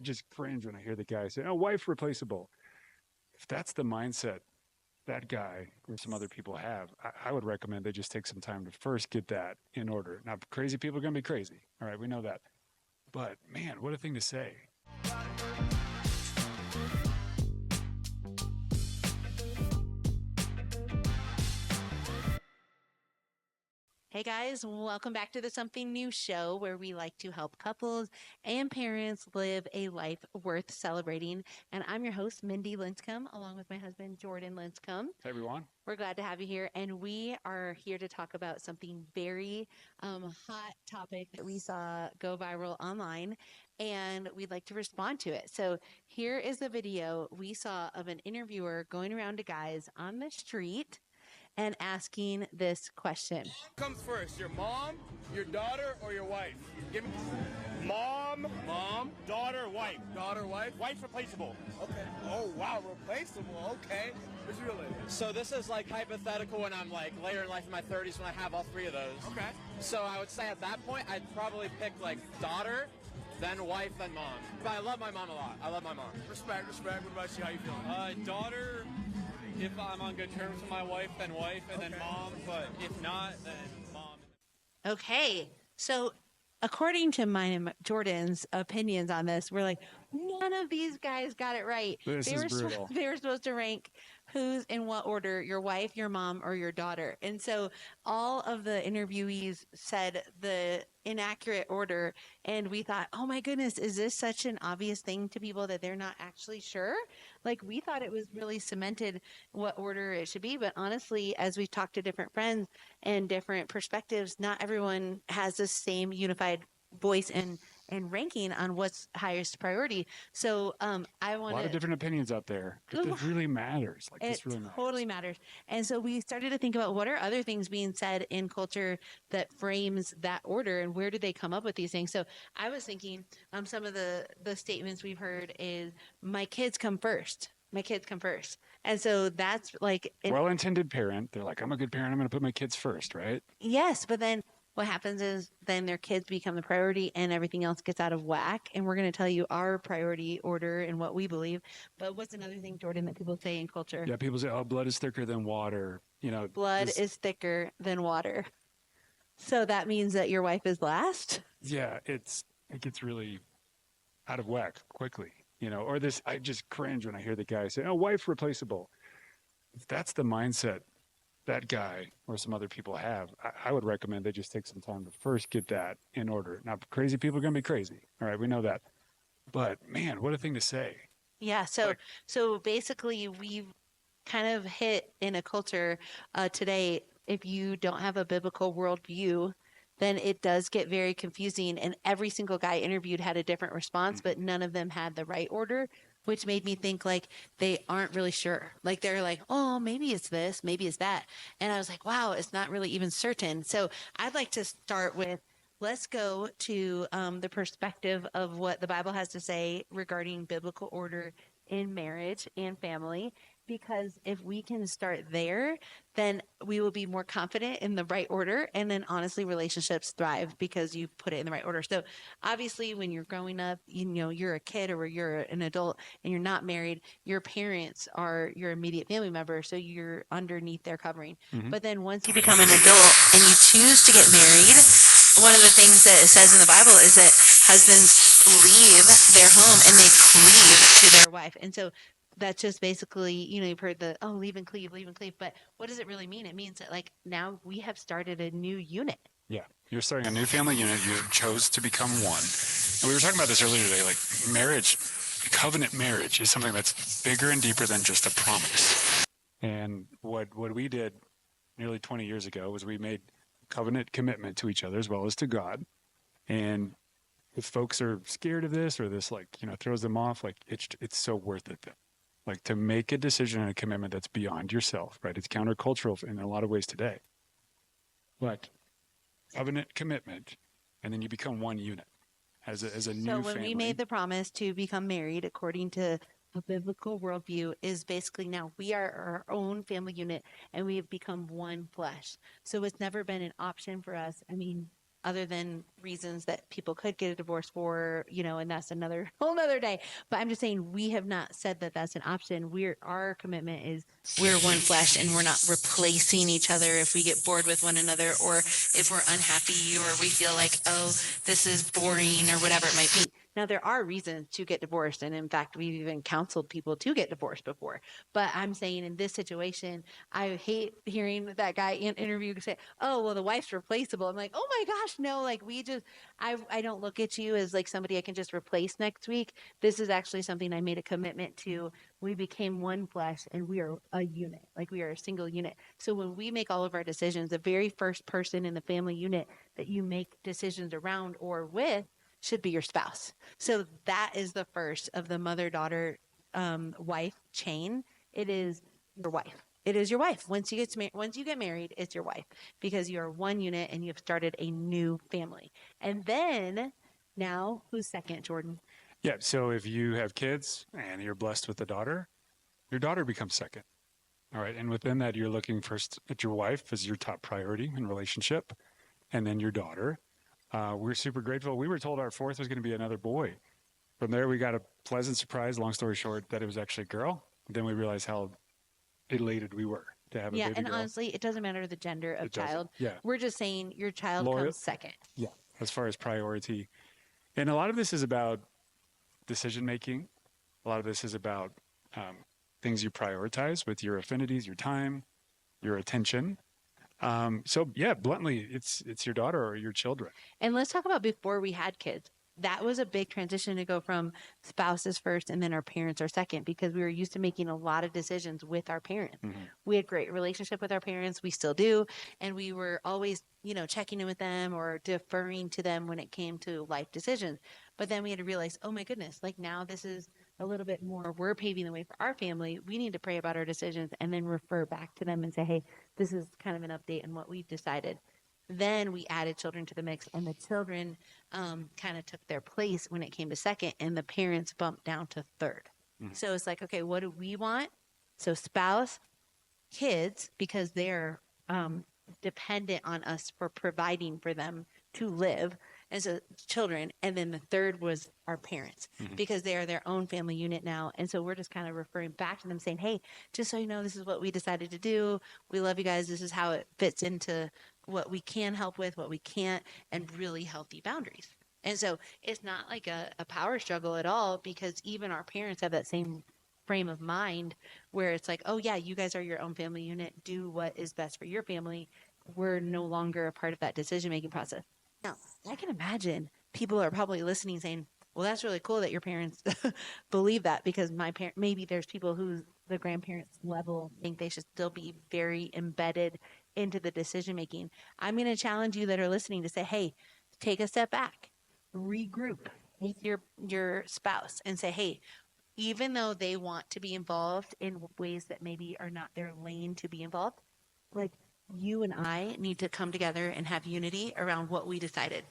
just cringe when I hear the guy say, "Oh, wife replaceable." If that's the mindset that guy or some other people have, I would recommend they just take some time to first get that in order. Now, crazy people are going to be crazy. All right, we know that. But man, what a thing to say. Hey guys, welcome back to the Something New show where we like to help couples and parents live a life worth celebrating. And I'm your host, Mindi Linscombe, along with my husband, Jordan Linscombe. Hey, everyone. We're glad to have you here. And we are here to talk about something very hot topic that we saw go viral online. And we'd like to respond to it. So here is a video we saw of an interviewer going around to guys on the street and asking this question. Comes first, your mom, your daughter, or your wife? Give me mom, daughter, wife. Daughter, wife? Wife replaceable. Okay. Oh, wow, replaceable. Okay. What's your name? So this is like hypothetical when I'm like later in life in my 30s when I have all three of those. Okay. So I would say at that point I'd probably pick like daughter, then wife, then mom. But I love my mom a lot. I love my mom. Respect. What about you? How you feeling? Daughter, if I'm on good terms with my wife, then wife, and then mom. But if not, then mom. Okay, so according to mine and Jordan's opinions on this, we're like, none of these guys got it right. This is brutal. They were supposed to rank who's in what order, your wife, your mom, or your daughter. And so all of the interviewees said the inaccurate order. And we thought, oh my goodness, is this such an obvious thing to people that they're not actually sure? Like we thought it was really cemented what order it should be. But honestly, as we've talked to different friends and different perspectives, not everyone has the same unified voice and ranking on what's highest priority. So I want A lot of different opinions out there. But this really matters. Like, this really matters. Totally matters. And so we started to think about what are other things being said in culture that frames that order and where do they come up with these things? So I was thinking some of the statements we've heard is my kids come first. My kids come first. And so that's like well-intended parent. They're like, I'm a good parent. I'm going to put my kids first, right? yes, but then what happens is then their kids become the priority and everything else gets out of whack. And we're going to tell you our priority order and what we believe. But what's another thing, Jordan, that people say in culture? Yeah, people say, oh, blood is thicker than water. You know, Blood is thicker than water. So that means that your wife is last? Yeah, it gets really out of whack quickly. You know, or this, I just cringe when I hear the guy say, oh, wife replaceable. If that's the mindset that guy or some other people have, I would recommend they just take some time to first get that in order. Now, crazy people are going to be crazy. All right, we know that. But man, what a thing to say. Yeah. So basically, we've kind of hit in a culture today. If you don't have a biblical worldview, then it does get very confusing. And every single guy interviewed had a different response, but none of them had the right order, which made me think like they aren't really sure. Like they're like, oh, maybe it's this, maybe it's that. And I was like, wow, it's not really even certain. So I'd like to start with, let's go to the perspective of what the Bible has to say regarding biblical order in marriage and family. Because if we can start there, then we will be more confident in the right order. And then honestly, relationships thrive because you put it in the right order. So obviously, when you're growing up, you know, you're a kid or you're an adult and you're not married, your parents are your immediate family member. So you're underneath their covering. But then once you become an adult and you choose to get married, one of the things that it says in the Bible is that husbands leave their home and they cleave to their wife. And so that's just basically, you know, you've heard the, oh, leave and cleave. But what does it really mean? It means that like now we have started a new unit. Yeah, you're starting a new family unit. You chose to become one. And we were talking about this earlier today. Like marriage, covenant marriage is something that's bigger and deeper than just a promise. And what we did nearly 20 years ago was we made covenant commitment to each other as well as to God. And if folks are scared of this or this, like, you know, throws them off, like it's so worth it. Like to make a decision and a commitment that's beyond yourself, right? It's countercultural in a lot of ways today. But covenant commitment, and then you become one unit as a new family. So when we made the promise to become married, according to a biblical worldview, is basically now we are our own family unit and we have become one flesh. So it's never been an option for us. I mean, other than reasons that people could get a divorce for, and that's another whole nother day. But I'm just saying we have not said that that's an option. Our commitment is we're one flesh and we're not replacing each other if we get bored with one another or if we're unhappy or we feel like, oh, this is boring or whatever it might be. Now, there are reasons to get divorced. And in fact, we've even counseled people to get divorced before. But I'm saying in this situation, I hate hearing that guy in interview say, oh, well, the wife's replaceable. I'm like, oh my gosh, no, like I don't look at you as like somebody I can just replace next week. This is actually something I made a commitment to. We became one flesh and we are a unit, like we are a single unit. So when we make all of our decisions, the very first person in the family unit that you make decisions around or with should be your spouse. So that is the first of the mother-daughter wife chain. It is your wife. It is your wife. Once you get married, it's your wife because you're one unit and you've started a new family. And then now, who's second, Jordan? Yeah. So if you have kids and you're blessed with a daughter, your daughter becomes second. All right. And within that, you're looking first at your wife as your top priority in relationship, and then your daughter. We're super grateful. We were told our fourth was going to be another boy. From there, we got a pleasant surprise, long story short, that it was actually a girl. Then we realized how elated we were to have a baby and girl. honestly, it doesn't matter the gender of child. Yeah. We're just saying your child comes second. Yeah, as far as priority. And a lot of this is about decision-making. A lot of this is about things you prioritize with your affinities, your time, your attention. So yeah, bluntly, it's your daughter or your children. And let's talk about before we had kids. That was a big transition to go from spouses first and then our parents are second because we were used to making a lot of decisions with our parents. Mm-hmm. We had great relationship with our parents. We still do. And we were always, checking in with them or deferring to them when it came to life decisions. But then we had to realize, oh my goodness, like now this is a little bit more, we're paving the way for our family. We need to pray about our decisions and then refer back to them and say, hey, this is kind of an update on what we've decided. Then we added children to the mix and the children kind of took their place when it came to second and the parents bumped down to third. Mm-hmm. So it's like, okay, what do we want? So spouse, kids, because they're dependent on us for providing for them to live. And so children, and then the third was our parents because they are their own family unit now. And so we're just kind of referring back to them saying, hey, just so you know, this is what we decided to do. We love you guys. This is how it fits into what we can help with, what we can't, and really healthy boundaries. And so it's not like a power struggle at all because even our parents have that same frame of mind where it's like, oh yeah, you guys are your own family unit. Do what is best for your family. We're no longer a part of that decision-making process. Now, I can imagine people are probably listening saying, well, that's really cool that your parents believe that because maybe there's people who the grandparents level think they should still be very embedded into the decision-making. I'm going to challenge you that are listening to say, hey, take a step back, regroup with your spouse and say, hey, even though they want to be involved in ways that maybe are not their lane to be involved, like you and I need to come together and have unity around what we decided.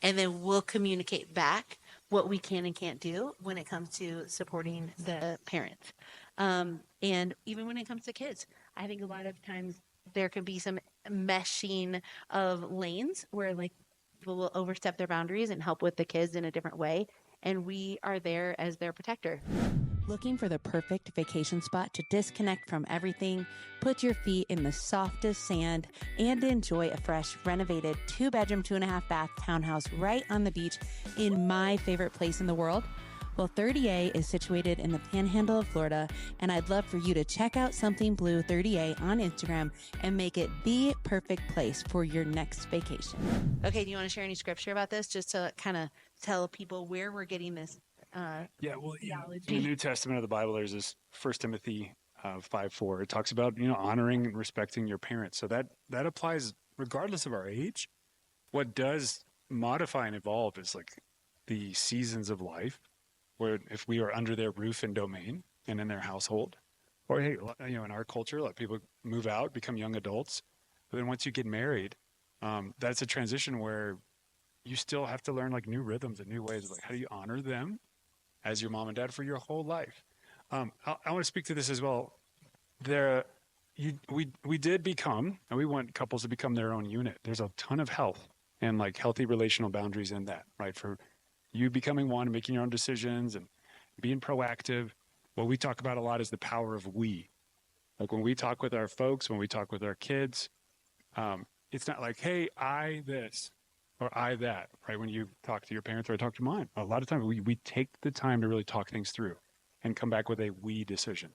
And then we'll communicate back what we can and can't do when it comes to supporting the parents. And even when it comes to kids, I think a lot of times there can be some meshing of lanes where like people will overstep their boundaries and help with the kids in a different way. And we are there as their protector. Looking for the perfect vacation spot to disconnect from everything, put your feet in the softest sand, and enjoy a fresh, renovated 2-bedroom, 2.5-bath townhouse right on the beach in my favorite place in the world? Well, 30A is situated in the Panhandle of Florida, and I'd love for you to check out Something Blue 30A on Instagram and make it the perfect place for your next vacation. Okay, do you want to share any scripture about this just to kind of tell people where we're getting this? In the New Testament of the Bible, there's this 1 Timothy 5:4. It talks about honoring and respecting your parents. So that applies regardless of our age. What does modify and evolve is like the seasons of life, where if we are under their roof and domain and in their household, or hey, in our culture, let people move out, become young adults. But then once you get married, that's a transition where you still have to learn like new rhythms and new ways. Like how do you honor them as your mom and dad for your whole life? I want to speak to this as well. We did become, and we want couples to become their own unit. There's a ton of health and like healthy relational boundaries in that, right? For you becoming one and making your own decisions and being proactive. What we talk about a lot is the power of we. Like when we talk with our folks, when we talk with our kids, it's not like, hey, I this or I that, right? When you talk to your parents or I talk to mine, a lot of times we take the time to really talk things through and come back with a we decision.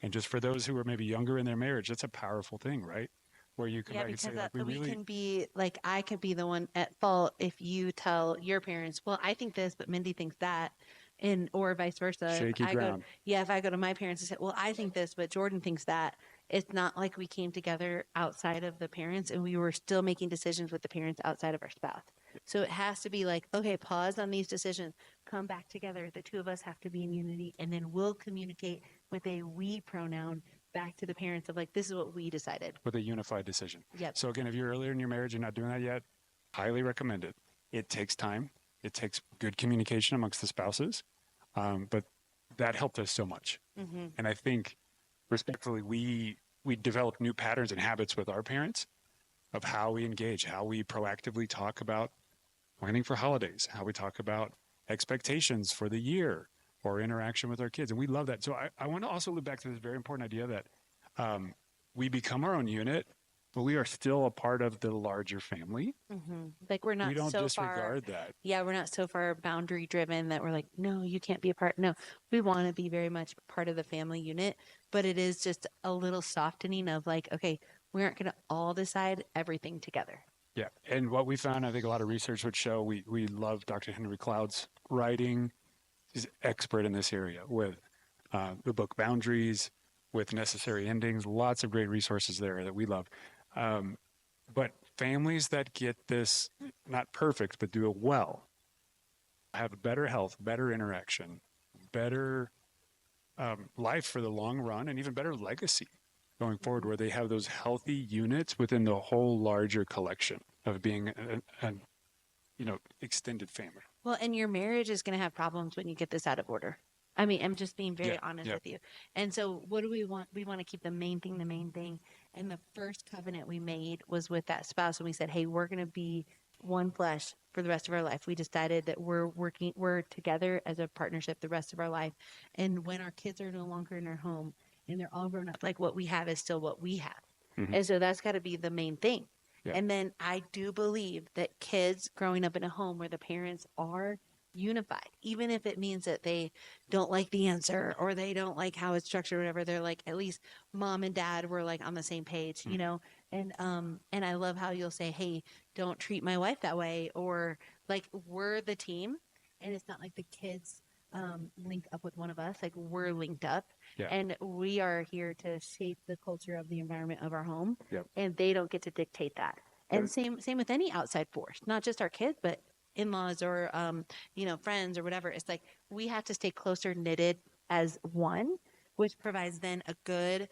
And just for those who are maybe younger in their marriage, that's a powerful thing, right? Where you come Yeah, back and say, because like, we we really, can be like, I could be the one at fault if you tell your parents, well, I think this, but Mindy thinks that, and or vice versa. If shaky I go, ground. yeah, if I go to my parents and say, well, I think this, but Jordan thinks that, it's not like we came together outside of the parents and we were still making decisions with the parents outside of our spouse. So it has to be like, okay, pause on these decisions, come back together. The two of us have to be in unity, and then we'll communicate with a we pronoun back to the parents of like, this is what we decided. With a unified decision. Yep. So again, if you're earlier in your marriage and not doing that yet, highly recommend it. It takes time. It takes good communication amongst the spouses. But that helped us so much. Mm-hmm. And I think respectfully, we developed new patterns and habits with our parents of how we engage, how we proactively talk about planning for holidays, how we talk about expectations for the year or interaction with our kids. And we love that. So I want to also look back to this very important idea that we become our own unit, but we are still a part of the larger family. Mm-hmm. Like we're not We don't so disregard far, that. yeah, we're not so far boundary driven that we're like, no, you can't be a part. No, we want to be very much part of the family unit, but it is just a little softening of like, okay, we aren't going to all decide everything together. Yeah. And what we found, I think a lot of research would show, we love Dr. Henry Cloud's writing. He's expert in this area with the book Boundaries, with Necessary Endings, lots of great resources there that we love. But families that get this, not perfect, but do it well, have better health, better interaction, better life for the long run, and even better legacy going forward, where they have those healthy units within the whole larger collection of being an extended family. Well, and your marriage is going to have problems when you get this out of order. I mean, I'm just being very honest with you. And so what do we want? We want to keep the main thing the main thing. And the first covenant we made was with that spouse. And we said, hey, we're going to be one flesh for the rest of our life. We decided that we're together as a partnership the rest of our life. And when our kids are no longer in our home and they're all grown up, like what we have is still what we have. Mm-hmm. And so that's got to be the main thing. Yeah. And then I do believe that kids growing up in a home where the parents are unified, even if it means that they don't like the answer or they don't like how it's structured or whatever, they're like, at least mom and dad were like on the same page, you know? And I love how you'll say, hey, don't treat my wife that way, or like we're the team, and it's not like the kids link up with one of us, like we're linked up. Yeah. And we are here to shape the culture of the environment of our home. Yep. And they don't get to dictate that. And same with any outside force, not just our kids, but in-laws or friends or whatever. It's like we have to stay closer knitted as one, which provides then a good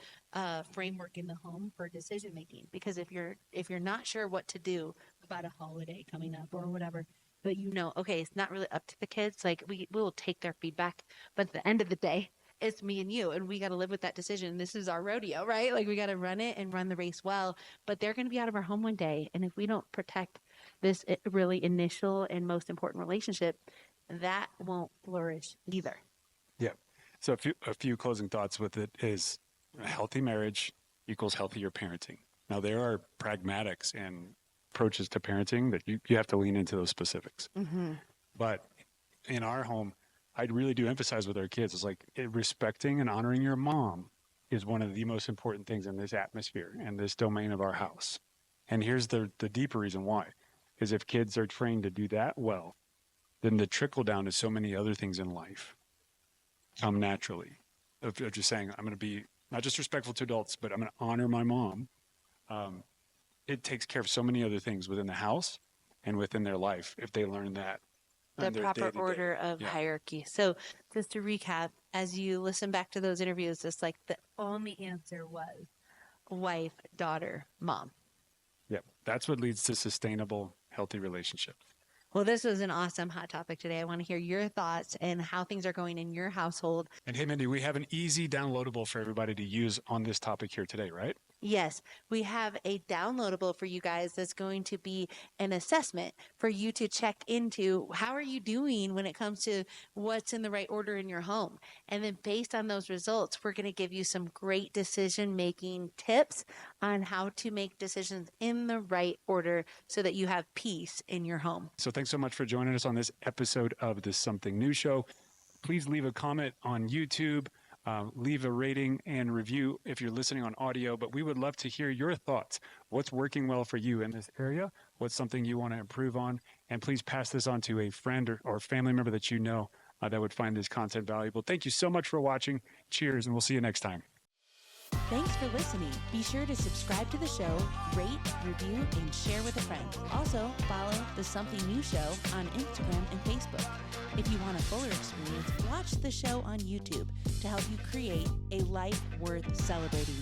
framework in the home for decision making. Because if you're not sure what to do about a holiday coming up or whatever, but okay, it's not really up to the kids, like we will take their feedback, but at the end of the day, it's me and you, and we got to live with that decision. This is our rodeo, right? Like we got to run it and run the race well, but they're going to be out of our home one day. And if we don't protect this really initial and most important relationship, that won't flourish either. Yeah. So a few closing thoughts with it is a healthy marriage equals healthier parenting. Now there are pragmatics and approaches to parenting that you have to lean into those specifics. Mm-hmm. But in our home, I really do emphasize with our kids, it's like respecting and honoring your mom is one of the most important things in this atmosphere and this domain of our house. And here's the deeper reason why, is if kids are trained to do that well, then the trickle down to so many other things in life come naturally. Of just saying, I'm going to be not just respectful to adults, but I'm going to honor my mom. It takes care of so many other things within the house and within their life if they learn that. The proper order of hierarchy. So just to recap, as you listen back to those interviews, it's like the only answer was wife, daughter, mom. Yeah, that's what leads to sustainable, healthy relationships. Well, this was an awesome hot topic today. I want to hear your thoughts and how things are going in your household. And hey, Mindy, we have an easy downloadable for everybody to use on this topic here today, right? Yes, we have a downloadable for you guys that's going to be an assessment for you to check into how are you doing when it comes to what's in the right order in your home. And then based on those results, we're going to give you some great decision making tips on how to make decisions in the right order so that you have peace in your home. So thanks so much for joining us on this episode of the Something New Show. Please leave a comment on YouTube. Leave a rating and review if you're listening on audio, but we would love to hear your thoughts. What's working well for you in this area? What's something you want to improve on? And please pass this on to a friend or family member that you know that would find this content valuable. Thank you so much for watching. Cheers, and we'll see you next time. Thanks for listening. Be sure to subscribe to the show, rate, review, and share with a friend. Also, follow The Something New Show on Instagram and Facebook. If you want a fuller experience, watch the show on YouTube to help you create a life worth celebrating.